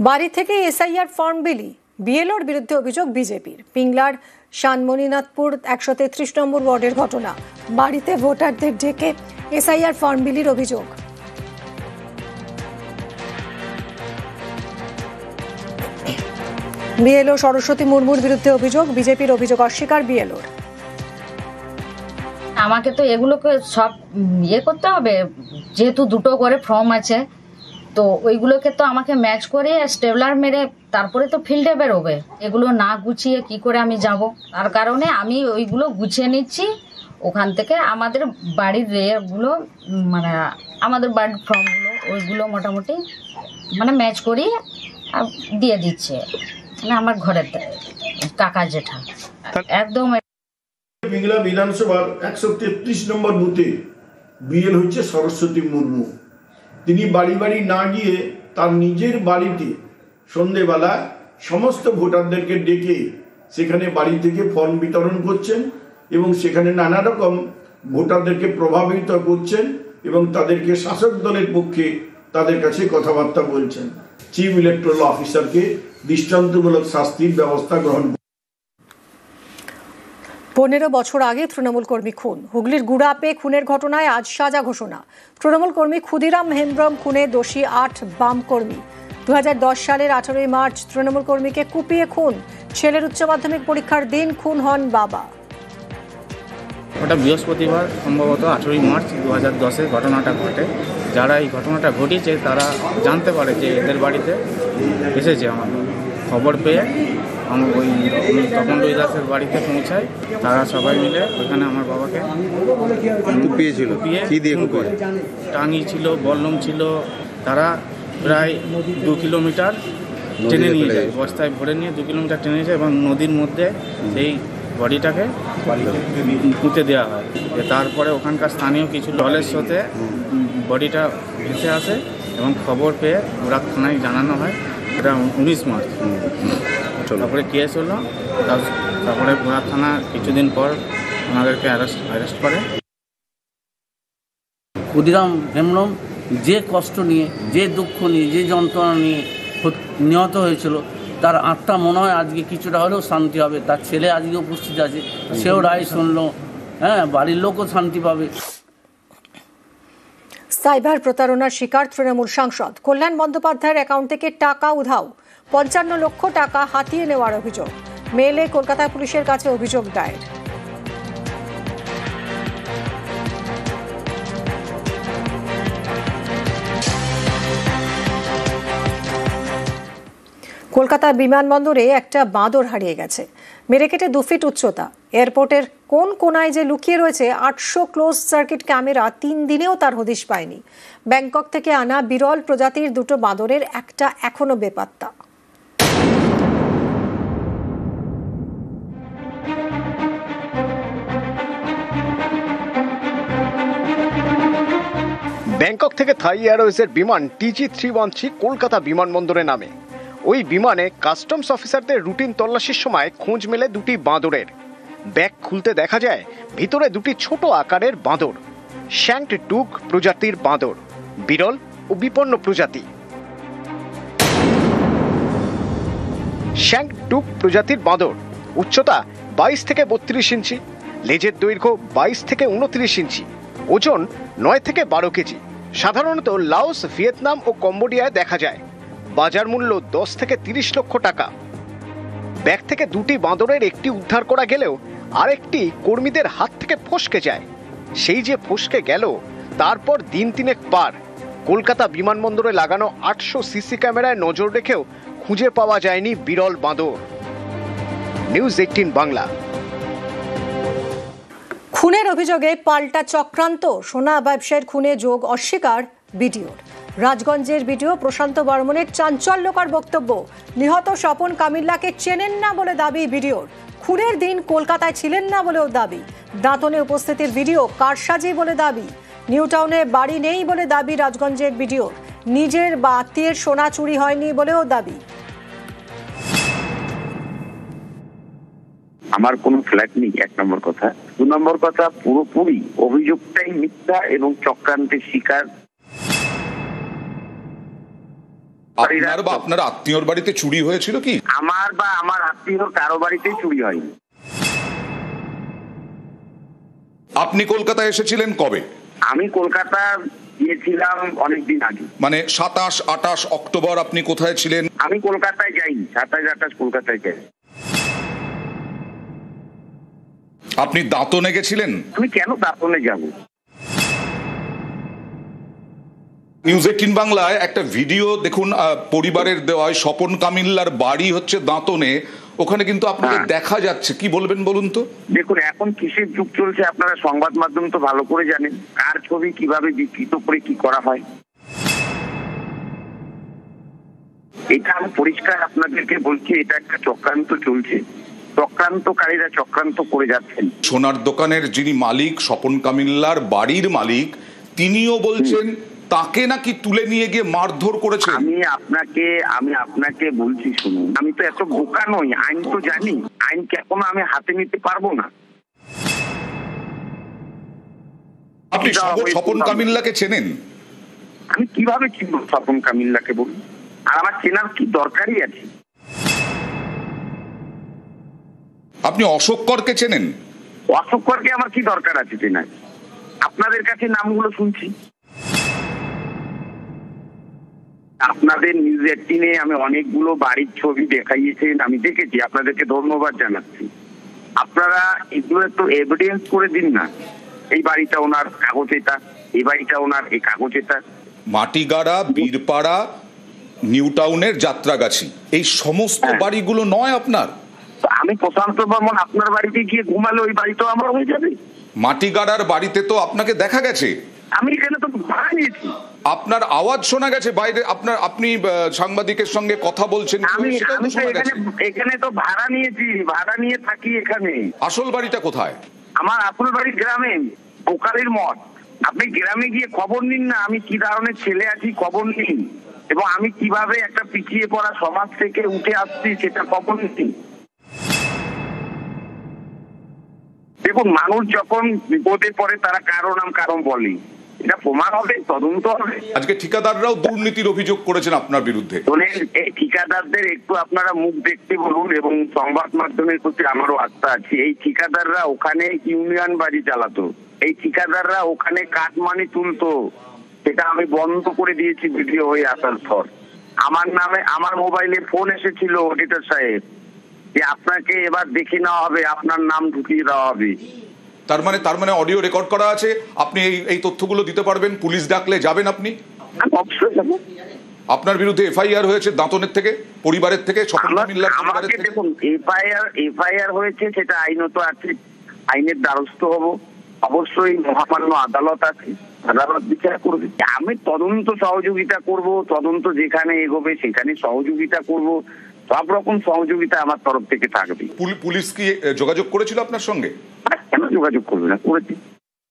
বাড়ি থেকে SIR form বিলি, বিএলওর বিরুদ্ধে অভিযোগ বিজেপির। পিংলার শানমণিনাথপুর 133 নম্বর ওয়ার্ডের ঘটনা। বাড়িতে ভোটারদের ডেকে এসআইআর ফর্ম বিলির অভিযোগ। বিএলও সরস্বতী মুর্মুর বিরুদ্ধে অভিযোগ, বিজেপির অভিযোগ অস্বীকার বিএলওর। আমাকে তো এগুলোকে সব করতে হবে, যেহেতু দুটো করে ফর্ম আছে, তো ওইগুলোকে তো আমাকে ম্যাচ করে স্টেবলার মেরে তারপরে তো ফিল্ডে বেরোবে। এগুলো না গুছিয়ে কি করে আমি যাব? তার কারণে আমি ওইগুলো গুছিয়ে নিচ্ছি ওখান থেকে। আমাদের বাড়ির রেগুলো মানে আমাদের বাড়ির ফর্মগুলো ওইগুলো মোটামুটি মানে ম্যাচ করি দিয়ে দিচ্ছে, মানে আমার ঘরের কাকা জেঠা একদম। পিংলা বিধানসভার 133 নম্বর বুথে বিএল হচ্ছে সরস্বতী মুর্মু। তিনি বাড়ি বাড়ি না গিয়ে তার নিজের বাড়িতে সন্ধেবেলা সমস্ত ভোটারদেরকে ডেকে সেখানে বাড়ি থেকে ফর্ম বিতরণ করছেন এবং সেখানে নানা রকম ভোটারদেরকে প্রভাবিত করছেন এবং তাদেরকে শাসক দলের পক্ষে তাদের কাছে কথাবার্তা বলছেন। চিফ ইলেকটোরাল অফিসারকে দৃষ্টান্তমূলক শাস্তির ব্যবস্থা গ্রহণ। 15 বছর আগে তৃণমূল কর্মী খুন। হুগলির গুড়াপে খুনের ঘটনায় আজ সাজা ঘোষণা। তৃণমূল কর্মী ক্ষুদিরাম হেমব্রম খুনে দোষী 8 বাম কর্মী। 2010 সালের 18 মার্চ তৃণমূল কর্মীকে কুপিয়ে খুন। ছেলের উচ্চ মাধ্যমিক পরীক্ষার দিন খুন হন বাবা। ওটা বৃহস্পতিবার, সম্ভবত 18 মার্চ 2010-এ ঘটনাটা ঘটে। যারা এই ঘটনাটা ঘটিয়েছে তারা জানতে পারে যে এদের বাড়িতে এসেছে। আমার খবর পেয়ে ওই তপন দাসের বাড়িতে পৌঁছায়। তারা সবাই মিলে ওইখানে আমার বাবাকে কুপিয়েছিল। টাঙি ছিল, বল্লম ছিল। তারা প্রায় 2 কিলোমিটার টেনে নিয়ে যায়, বস্তায় ভরে নিয়ে 2 কিলোমিটার টেনে নিয়ে যায় এবং নদীর মধ্যে সেই বডিটাকে পুঁতে দেওয়া হয়। তারপরে ওখানকার স্থানীয় কিছু দলের সাথে বডিটা ভেসে আসে এবং খবর পেয়ে গুড়াপ থানায় জানানো হয়। এটা 19 মার্চ। তারপরে কেস হলো, তারপরে গুড়াপ থানা কিছুদিন পর ওনাদেরকে অ্যারেস্ট করে। ক্ষুদিরাম হেমব্রম যে কষ্ট নিয়ে, যে দুঃখ নিয়ে, যে যন্ত্রণা নিয়ে নিহত হয়েছিল, তার আত্মা মনে হয় আজকে কিছুটা হলেও শান্তি হবে। তার ছেলে আজকে উপস্থিত আছে, সেও রায় শুনলো, বাড়ির লোকও শান্তি পাবে। সাইবার প্রতারণার শিকার তৃণমূল সাংসদ কল্যাণ বন্দ্যোপাধ্যায়ের অ্যাকাউন্ট থেকে টাকা উধাও। 55 লক্ষ টাকা হাতিয়ে নেওয়ার অভিযোগ। মেলে কলকাতা পুলিশের কাছে অভিযোগ দায়ের। কলকাতা বিমানবন্দরে একটা বাঁদর হারিয়ে গেছে। মেরে কেটে 2 ফিট উচ্চতা। এয়ারপোর্টের কোন কোনায় যে লুকিয়ে রয়েছে 800 ক্লোজ সার্কিট ক্যামেরা 3 দিনেও তার হদিশ পায়নি। ব্যাংকক থেকে আনা বিরল প্রজাতির 2টো বাঁদরের একটা এখনো বেপাত্তা। ব্যাংকক থেকে থাই এয়ারওয়েজের বিমান TG313 কলকাতা বিমানবন্দরে নামে। ওই বিমানে কাস্টমস অফিসারদের রুটিন তল্লাশির সময় খোঁজ মেলে 2টি বাঁদরের। ব্যাগ খুলতে দেখা যায় ভিতরে 2টি ছোট আকারের বাঁদর, শ্যাঙ্কড টুক প্রজাতির বাঁদর, বিরল ও বিপন্ন প্রজাতি। শ্যাঙ্কড টুক প্রজাতির বাঁদর উচ্চতা 22 থেকে 32 ইঞ্চি, লেজের দৈর্ঘ্য 22 থেকে 29 ইঞ্চি, ওজন 9 থেকে 12 কেজি। সাধারণত লাওস, ভিয়েতনাম ও কম্বোডিয়ায় দেখা যায়। বাজার মূল্য 10 থেকে 30 লক্ষ টাকা। ব্যাগ থেকে 2টি বাঁদরের একটি উদ্ধার করা গেলেও আরেকটি কর্মীদের হাত থেকে ফসকে যায়। সেই যে ফসকে গেল, তারপর দিন 3 পার। কলকাতা বিমানবন্দরে লাগানো 800 সিসি ক্যামেরায় নজর রেখেও খুঁজে পাওয়া যায়নি বিরল বাঁদর। নিউজ 18 বাংলা। খুনের অভিযোগে পাল্টা চক্রান্ত। সোনা ব্যবসায়ীর খুনে যোগ অস্বীকার বিডিওর। রাজগঞ্জের বিডিও প্রশান্ত বর্মনের চাঞ্চল্যকর বক্তব্য। নিহত স্বপন কামিল্লাকে চেনেন না বলে দাবি বিডিওর। খুনের দিন কলকাতায় ছিলেন না বলেও দাবি। দাঁতনে উপস্থিতির ভিডিও কারসাজি বলে দাবি। নিউ টাউনে বাড়ি নেই বলে দাবি রাজগঞ্জের বিডিওর। নিজের বা আত্মীয়ের সোনা চুরি হয়নি বলেও দাবি। আমার কোনো ফ্ল্যাট নেই, 1 নম্বর কথা। 2 নম্বর কথা, পুরোপুরি অভিযোগটাই মিথ্যা এবং চক্রান্তের শিকার। আপনার বা আপনার আত্মীয়র বাড়িতে চুরি হয়েছিল কি? আমার বা আমার আত্মীয় কারো বাড়িতেই চুরি হয়নি। আপনি কলকাতায় এসেছিলেন কবে? আমি কলকাতা গিয়েছিলাম অনেকদিন আগে, মানে 27-28 অক্টোবর আপনি কোথায় ছিলেন? আমি কলকাতায় যাইনি, 27-28 কলকাতায় যাই। আপনি দাঁতনে গেছিলেন? আমি কেন দাঁতনে যাব? নিউজ 18 বাংলায় একটা ভিডিও দেখুন, পরিবারের দেওয়া স্বপন কামিল্লার বাড়ি হচ্ছে দাঁতনে, ওখানে কিন্তু আপনাকে দেখা যাচ্ছে, কি বলবেন বলুন তো? দেখুন, এখন কিসের যুগ চলছে আপনারা সংবাদ মাধ্যম তো ভালো করে জানেন, কার ছবি কিভাবে বিকৃত করে কি করা হয়। এটা আমি পরিষ্কার আপনাদেরকে বলছি, এটা একটা চক্রান্ত চলছে, চক্রান্তকারীরা চক্রান্ত করে যাচ্ছেন। সোনার দোকানের যিনি মালিক, স্বপন কামিল্লার বাড়ির মালিক, তিনিও বলছেন তাকে নাকি তুলে নিয়ে গিয়ে মারধর করেছে। আমি আপনাকে বলছি শুনুন, আমি তো এত বোকা নই, আইন তো জানি, আইনকে এখনো আমি হাতে নিতে পারবো না। আপনি স্বপন কামিল্লাকে চেনেন? আমি কিভাবে চিনব স্বপন কামিল্লাকে বলুন? আর আমার চেনার কি দরকারই আছে? আপনি অশোক করকে চেনেন? অশোক করকে আমার কি দরকার আছে চেনার? আপনাদের কাছে নামগুলো শুনছি, আপনাদের নিউজ 18-এ আমি অনেকগুলো বাড়ির ছবি দেখাইয়েছেন, আমি দেখেছি, আপনাদেরকে ধন্যবাদ জানাচ্ছি। আপনারা এগুলো একটু এভিডেন্স করে দিন না, এই বাড়িটা ওনার, কাগজ এটা, এই বাড়িটা ওনার, এই কাগজ এটা। মাটিগাড়া, বীরপাড়া, নিউ টাউনের যাত্রাগাছি, এই সমস্ত বাড়িগুলো নয় আপনার? আমি প্রশান্ত বর্মন আপনার বাড়িতে গিয়ে ঘুমালে ওই বাড়িটাও আমার হয়ে যাবে? মাটিগাড়ার বাড়িতে তো আপনাকে দেখা গেছে। আমি এখানে তো ভাড়া নিয়েছি। আপনার আওয়াজ শোনা গেছে বাইরে, আপনি সাংবাদিকের সঙ্গে কথা বলছেন, এখানে তো ভাড়া নিয়েছি, ভাড়া নিয়ে থাকি এখানে। আসল বাড়িটা কোথায়? আমার আসল বাড়ি গ্রামে, বোকালির মঠ। আপনি গ্রামে গিয়ে খবর নিন না, আমি কি ধরনের ছেলে আছি খবর নিন, এবং আমি কিভাবে একটা পিছিয়ে পড়া সমাজ থেকে উঠে আসছি সেটা খবর নিন। দেখুন, মানুষ যখন বিপদে পড়ে তারা কারণ বলে, এটা প্রমাণ হবে, তদন্ত হবে। আজকে ঠিকাদাররাও দুর্নীতির অভিযোগ করেছেন আপনার বিরুদ্ধে। এই ঠিকাদারদের একটু আপনারা মুখ দেখতে বলুন, এবং সংবাদ মাধ্যমের প্রতি আমারও আস্থা আছে। এই ঠিকাদাররা ওখানে ইউনিয়ন বাড়ি চালাতো, এই ঠিকাদাররা ওখানে কাটমানি তুলতো, সেটা আমি বন্ধ করে দিয়েছি ভিডিও হয়ে আসার পর। আমার নামে আমার মোবাইলে ফোন এসেছিল অডিটর সাহেব যে আপনাকে এবার দেখে নেওয়া হবে, আপনার নাম ঢুকিয়ে দেওয়া হবে। তার মানে অডিও রেকর্ড করা আছে, আপনি এই তথ্যগুলো দিতে পারবেন? পুলিশ ডাকলে যাবেন আপনি? অবশ্যই যাবো। আপনার বিরুদ্ধে এফআইআর হয়েছে দাঁতনের থেকে, পরিবারের থেকে, স্বপন কামিল্লার পরিবারের থেকে? দেখুন, এফআইআর হয়েছে, সেটা আইনত আছে, আইনের দ্বারস্থ হব। অবশ্যই মহামান্য আদালত আছে, আদালত বিচার করবে। আমি তদন্ত সহযোগিতা করব, তদন্ত যেখানে এগোবে সেখানে সহযোগিতা করব, সব রকম সহযোগিতা আমার তরফ থেকে থাকবে। পুলিশ কি যোগাযোগ করেছিল আপনার সঙ্গে? কেন যোগাযোগ করবে না? করেছি।